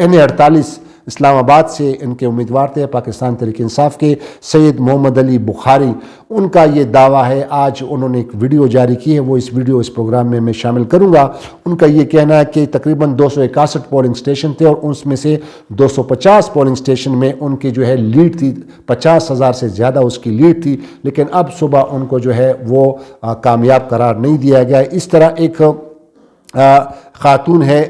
NA-48 اسلام آباد سے ان کے امیدوار تھے پاکستان تحریک انصاف کے سید محمد علی بخاری. ان کا یہ دعویٰ ہے, آج انہوں نے ایک ویڈیو جاری کی ہے, وہ اس ویڈیو اس پروگرام میں شامل کروں گا. ان کا یہ کہنا ہے کہ تقریباً 261 پولنگ اسٹیشن تھے اور اس میں سے 250 پولنگ اسٹیشن میں ان کی جو ہے لیڈ تھی, 50,000 سے زیادہ اس کی لیڈ تھی, لیکن اب صبح ان کو جو ہے وہ کامیاب قرار نہیں دیا گیا. اس طرح ایک خاتون ہے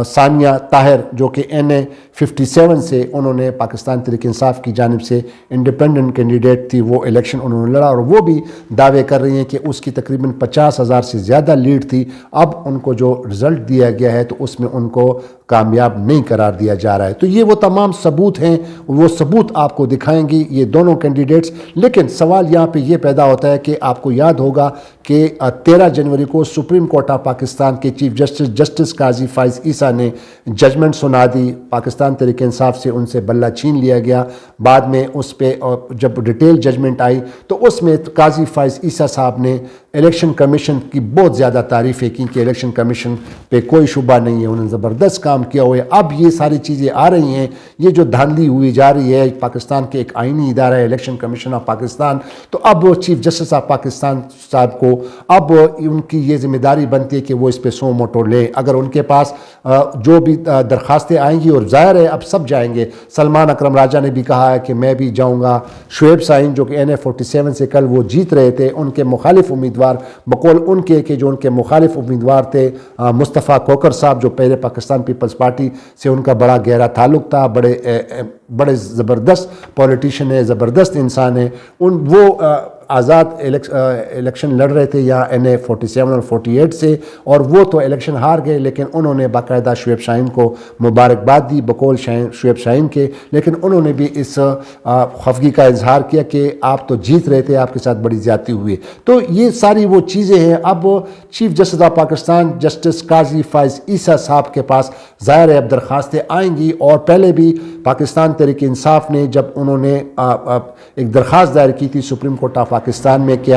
ثانیہ طاہر جو کہ NA57 سے, انہوں نے پاکستان تحریک انصاف کی جانب سے انڈیپینڈنٹ کینڈیڈیٹ تھی, وہ الیکشن انہوں نے لڑا اور وہ بھی دعوے کر رہی ہیں کہ اس کی تقریباً 50,000 سے زیادہ لیڈ تھی. اب ان کو جو رزلٹ دیا گیا ہے تو اس میں ان کو کامیاب نہیں قرار دیا جا رہا ہے. تو یہ وہ تمام ثبوت ہیں, وہ ثبوت آپ کو دکھائیں گی یہ دونوں کینڈیڈیٹس. لیکن سوال یہاں پہ یہ پیدا ہوتا ہے کہ آپ کو یاد ہوگا کہ 13 جنوری کو سپریم کورٹ آف پاکستان کے چیف جسٹس قاضی فائز عیسیٰ نے ججمنٹ سنا دی. پاکستان تحریک انصاف سے ان سے بلہ چھین لیا گیا. بعد میں اس پہ جب ڈیٹیل ججمنٹ آئی تو اس میں قاضی فائز عیسیٰ صاحب نے الیکشن کمیشن کی بہت زیادہ تعریفیں کی کہ الیکشن کمیشن پہ کوئی شبہ نہیں ہے, انہوں نے زبردست کام کیا ہوا ہے. اب یہ ساری چیزیں آ رہی ہیں, یہ جو دھاندلی ہوئی جا رہی ہے, پاکستان کے ایک آئینی ادارہ ہے الیکشن کمیشن آف پاکستان, تو اب چیف جسٹس آف پاکستان صاحب کو اب ان کی یہ ذمہ داری بنتی ہے کہ وہ اس پہ سو موٹو لیں. اگر ان کے پاس جو بھی درخواستیں آئیں گی, اور ظاہر ہے اب سب جائیں گے, سلمان اکرم راجہ نے بھی کہا ہے کہ میں بھی جاؤں گا, شعیب شاہین جو کہ NA47 سے کل وہ جیت رہے تھے, ان کے مخالف امیدوار بقول ان کے کہ جو ان کے مخالف امیدوار تھے مصطفیٰ کوکر صاحب جو پہلے پاکستان پیپلز پارٹی سے ان کا بڑا گہرا تعلق تھا, بڑے زبردست پولیٹیشین ہے, زبردست انسان ہے, وہ آزاد الیکشن لڑ رہے تھے یہاں NA47 اور 48 سے, اور وہ تو الیکشن ہار گئے, لیکن انہوں نے باقاعدہ شعیب شاہین کو مبارکباد دی بقول شعیب شاہین کے. لیکن انہوں نے بھی اس خفگی کا اظہار کیا کہ آپ تو جیت رہے تھے, آپ کے ساتھ بڑی زیادتی ہوئی. تو یہ ساری وہ چیزیں ہیں. اب chief justice of Pakistan justice قاضی فائز عیسیٰ صاحب کے پاس ظاہر ہے اب درخواستیں آئیں گی, اور پہلے بھی پاکستان تحریک انصاف نے جب انہوں نے ایک درخواست دائر کی تھی سپریم کورٹ آف پاکستان میں کہ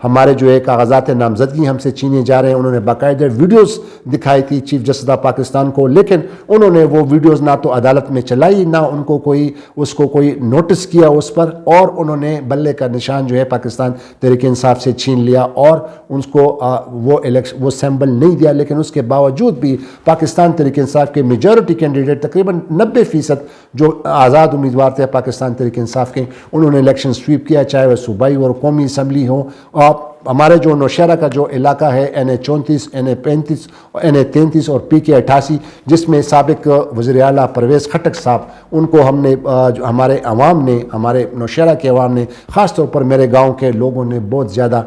ہمارے جو ہے کاغذات نامزدگی ہم سے چھینے جا رہے ہیں, انہوں نے باقاعدہ ویڈیوز دکھائی تھی چیف جسٹس آف پاکستان کو, لیکن انہوں نے وہ ویڈیوز نہ تو عدالت میں چلائی, نہ ان کو کوئی نوٹس کیا اس پر, اور انہوں نے بلے کا نشان جو ہے پاکستان تحریک انصاف سے چھین لیا اور ان کو وہ سیمبل نہیں دیا. لیکن اس کے باوجود بھی پاکستان تحریک انصاف کے میجورٹی کینڈیڈیٹ تقریباً 90% جو آزاد امیدوار تھے پاکستان تحریک انصاف کے, انہوں نے الیکشن سویپ کیا, چاہے وہ صوبائی اور قومی اسمبلی ہو. ہمارے جو نوشہرہ کا جو علاقہ ہے NA34 NA35 NA33 اور PK 88 جس میں سابق وزیر اعلیٰ پرویز خٹک صاحب, ان کو ہم نے ہمارے عوام نے, ہمارے نوشہرہ کے عوام نے, خاص طور پر میرے گاؤں کے لوگوں نے بہت زیادہ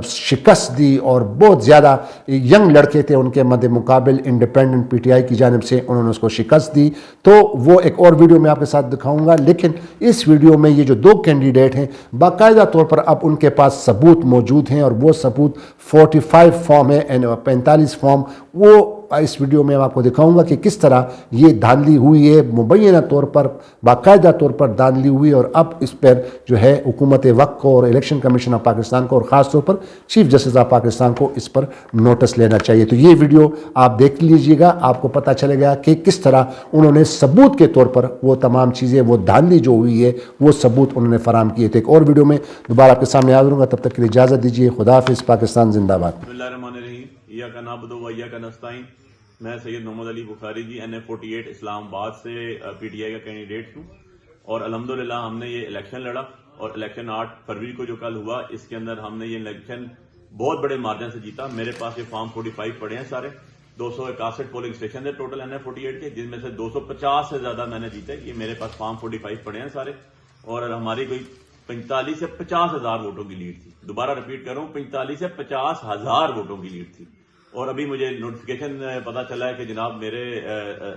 شکست دی, اور بہت زیادہ ینگ لڑکے تھے ان کے مد مقابل انڈیپینڈنٹ PTI کی جانب سے انہوں نے اس کو شکست دی. تو وہ ایک اور ویڈیو میں آپ کے ساتھ دکھاؤں گا. لیکن اس ویڈیو میں یہ جو دو کینڈیڈیٹ ہیں باقاعدہ طور پر اب ان کے پاس ثبوت موجود ہیں, اور وہ ثبوت 45 فارم ہے, 45 فارم, وہ اس ویڈیو میں آپ کو دکھاؤں گا کہ کس طرح یہ دھاندلی ہوئی ہے, مبینہ طور پر باقاعدہ طور پر دھاندلی ہوئی. اور اب اس پر جو ہے حکومت وقت کو اور الیکشن کمیشن آف پاکستان کو اور خاص طور پر چیف جسٹس آف پاکستان کو اس پر نوٹس لینا چاہیے. تو یہ ویڈیو آپ دیکھ لیجئے گا, آپ کو پتہ چلے گا کہ کس طرح انہوں نے ثبوت کے طور پر وہ تمام چیزیں, وہ دھاندلی جو ہوئی ہے وہ ثبوت انہوں نے فراہم کیے تھے. ایک اور ویڈیو میں دوبارہ آپ کے سامنے حاضر ہوں گا, تب تک کے لیے اجازت دیجیے. خدا حافظ. پاکستان زندہ باد. بسم اللہ الرحمن الرحیم. ایاک نعبد و ایاک نستعین. میں سید محمد علی بخاری جی NA48 اسلام آباد سے PTI کا کینڈیڈیٹ ہوں, اور الحمدللہ ہم نے یہ الیکشن لڑا, اور الیکشن 8 فروری کو جو کل ہوا اس کے اندر ہم نے یہ الیکشن بہت بڑے مارجن سے جیتا. میرے پاس یہ فارم 45 پڑے ہیں, سارے 261 پولنگ اسٹیشن ہے ٹوٹل NA48 کے, جن میں سے 250 سے زیادہ میں نے جیتے. یہ میرے پاس فارم 45 پڑے ہیں سارے, اور ہماری کوئی 45 سے 50 ہزار ووٹوں کی لیڈ تھی. دوبارہ ریپیٹ کر رہا ہوں, 45 سے 50 ہزار ووٹوں کی لیڈ تھی. اور ابھی مجھے نوٹیفیکیشن پتا چلا ہے کہ جناب میرے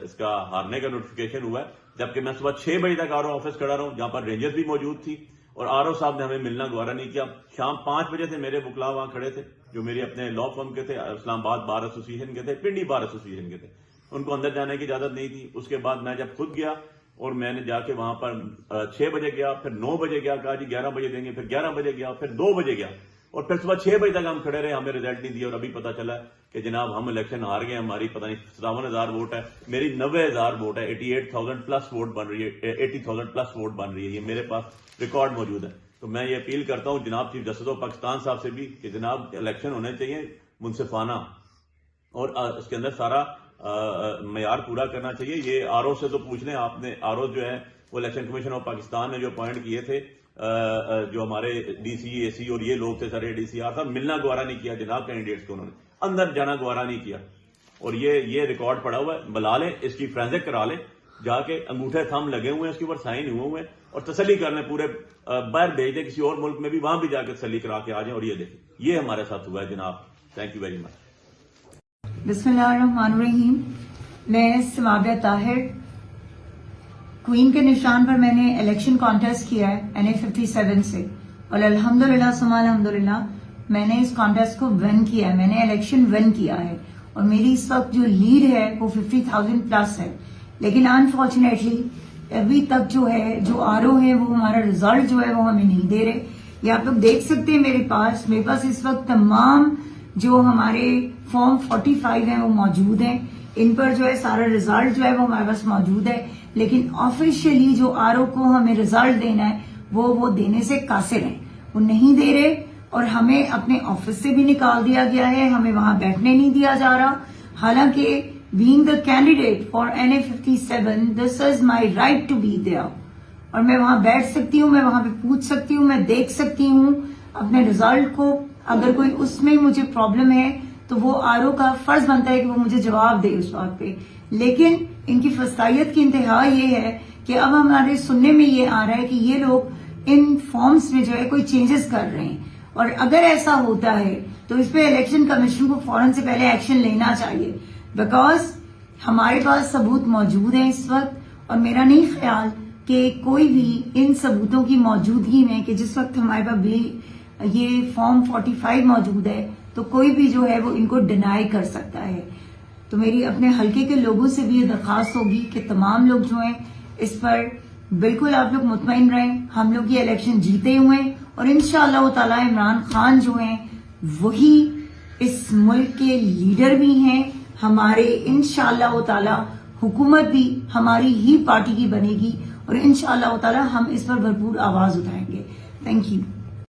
اس کا ہارنے کا نوٹیفیکیشن ہوا ہے, جبکہ میں صبح 6 بجے تک RO آفس کھڑا رہا ہوں, جہاں پر رینجر بھی موجود تھی, اور RO صاحب نے ہمیں ملنا گوارا نہیں کیا. شام 5 بجے سے میرے وکلا وہاں کھڑے تھے جو میرے اپنے لا فرم کے تھے, اسلام آباد بار ایسوسیشن کے تھے, پنڈی بار ایسوسیشن کے تھے. ان کو اندر جانے کی اجازت نہیں تھی. اس کے بعد میں جب خود گیا اور میں نے جا کے وہاں پر 6 بجے گیا, پھر 9 بجے گیا, کہا جی 11 بجے دیں گے, پھر 11 بجے گیا, پھر 2 بجے گیا, اور پھر صبح 6 بجے تک ہم کھڑے رہے, ہمیں رزلٹ نہیں دیا, اور ابھی پتا چلا کہ جناب ہم الیکشن ہار گئے, ہماری پتہ نہیں 57,000 ووٹ ہے, میری 90,000 ووٹ ہے, 88,000 پلس ووٹ بن رہی ہے, 80,000 پلس ووٹ بن رہی ہے, یہ میرے پاس ریکارڈ موجود ہے. تو میں یہ اپیل کرتا ہوں جناب چیف جسٹس آف پاکستان صاحب سے بھی کہ جناب الیکشن ہونے چاہیے منصفانہ, اور اس کے اندر سارا معیار پورا کرنا چاہیے. یہ آر او سے تو پوچھ لیں آپ نے, آر او جو ہے وہ الیکشن کمیشن آف پاکستان نے جو اپوائنٹ کیے تھے, جو ہمارے ڈی سی اے سی اور یہ لوگ تھے سارے ڈی سی آر صاحب, ملنا گوارا نہیں کیا جناب کینڈیڈیٹس کو, انہوں نے اندر جانا گوارا نہیں کیا. اور یہ ریکارڈ پڑا ہوا ہے, بلا لیں اس کی فرینزک کرا لیں, جا کے انگوٹھے تھم لگے ہوئے ہیں, اس کے اوپر سائن ہوئے ہیں, اور تسلی کر لیں, پورے باہر بھیج دیں کسی اور ملک میں بھی, وہاں بھی جا کے تسلی کرا کے آ جائیں. اور یہ دیکھیں یہ ہمارے ساتھ ہوا ہے جناب. Thank you very much. بسم اللہ الرحمن الرحیم. میں سمابیہ طاہر, کوئین کے نشان پر میں نے الیکشن کانٹیسٹ کیا ہے NA57 سے, اور الحمدللہ ثم الحمدللہ میں نے اس کانٹیسٹ کو ون کیا ہے, میں نے الیکشن ون کیا ہے, اور میری اس وقت جو لیڈ ہے وہ 50,000 پلس ہے. لیکن انفارچونیٹلی ابھی تک جو ہے جو آر او ہے وہ ہمارا ریزلٹ جو ہے وہ ہمیں نہیں دے رہے. یہ آپ لوگ دیکھ سکتے ہیں میرے پاس اس وقت تمام جو ہمارے فارم 45 ہیں وہ موجود ہیں, ان پر جو ہے سارا ریزلٹ جو ہے وہ ہمارے پاس موجود ہے. لیکن آفیشیلی جو آر او کو ہمیں ریزلٹ دینا ہے وہ دینے سے قاصر ہیں, وہ نہیں دے رہے, اور ہمیں اپنے آفس سے بھی نکال دیا گیا ہے, ہمیں وہاں بیٹھنے نہیں دیا جا رہا. حالانکہ being the candidate for NA57 this is my right to be there, اور میں وہاں بیٹھ سکتی ہوں, میں وہاں پہ پوچھ سکتی ہوں, میں دیکھ سکتی ہوں اپنے ریزلٹ کو. اگر کوئی اس میں مجھے پرابلم ہے تو وہ آر او کا فرض بنتا ہے کہ وہ مجھے جواب دے اس بات پہ. لیکن ان کی فسطائیت کی انتہا یہ ہے کہ اب ہمارے سننے میں یہ آ رہا ہے کہ یہ لوگ ان فارمز میں جو ہے کوئی چینجز کر رہے ہیں, اور اگر ایسا ہوتا ہے تو اس پہ الیکشن کمیشن کو فوراً سے پہلے ایکشن لینا چاہیے, بیکاز ہمارے پاس ثبوت موجود ہیں اس وقت. اور میرا نہیں خیال کہ کوئی بھی ان ثبوتوں کی موجودگی میں, کہ جس وقت ہمارے پاس بھی یہ فارم 45 موجود ہے, تو کوئی بھی جو ہے وہ ان کو ڈینائی کر سکتا ہے. تو میری اپنے حلقے کے لوگوں سے بھی یہ درخواست ہوگی کہ تمام لوگ جو ہیں اس پر بالکل آپ لوگ مطمئن رہیں. ہم لوگ یہ الیکشن جیتے ہوئے ہیں, اور انشاءاللہ تعالی عمران خان جو ہیں وہی اس ملک کے لیڈر بھی ہیں ہمارے. انشاءاللہ تعالی حکومت بھی ہماری ہی پارٹی کی بنے گی, اور انشاءاللہ تعالی ہم اس پر بھرپور آواز اٹھائیں گے. Thank you.